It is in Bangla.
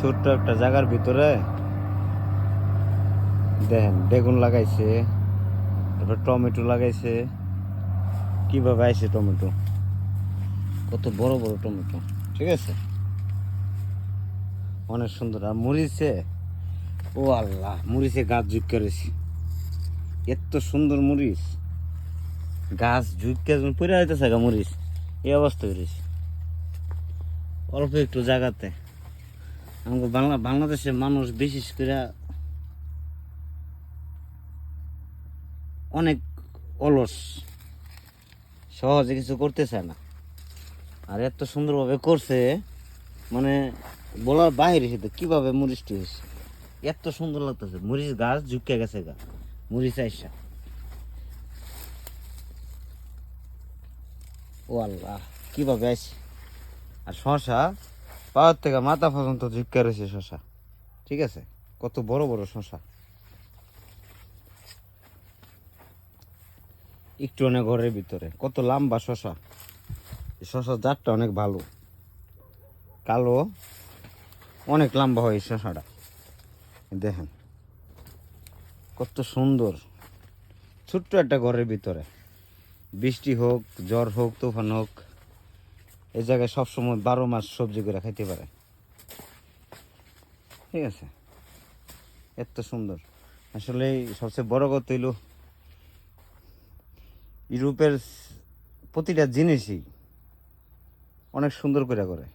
ছোট্ট একটা জায়গার ভিতরে দেখেন বেগুন লাগাইছে, তারপর টমেটো লাগাইছে। কিভাবে আইছে টমেটো, কত বড় বড় টমেটো, ঠিক আছে, অনেক সুন্দর। আর মরিচে, ও আল্লাহ, মরিচে গাছ ঝুঁক করেছি, এত সুন্দর মরিচ, গাছ ঝুঁকে পড়ে হইতেছে গা মরিচ, এই অবস্থা করেছি অল্প একটু জায়গাতে। আমাকে বাংলাদেশের মানুষ বিশেষ করে অনেক অলস, সহজে কিছু করতে চায় না। আর এত সুন্দরভাবে করছে, মানে বলার বাইরে, সেটা কিভাবে মরিচটি হয়েছে, এত সুন্দর লাগতেছে। মরিচ গাছ ঝুঁকে গেছে গা, মরিচ আইসা, ও আল্লাহ কিভাবে আইছে। আর শশা পাওয়ার থেকে মাথা পর্যন্ত ঝুঁকে রয়েছে শশা, ঠিক আছে, কত বড় বড় শশা। একটু অনেক ঘরের ভিতরে কত লম্বা শশা, শশার জাতটা অনেক ভালো, কালো, অনেক লম্বা হয় এই শশাটা। দেখেন কত সুন্দর, ছোট্ট একটা ঘরের ভিতরে, বৃষ্টি হোক, ঝড় হোক, তুফান হোক, এই জায়গায় সবসময় 12 মাস সবজি করে খাইতে পারে, ঠিক আছে, এত সুন্দর। আসলে সবচেয়ে বড় কথা হইল ইউরোপের প্রতিটা জিনিসই অনেক সুন্দর করে করে।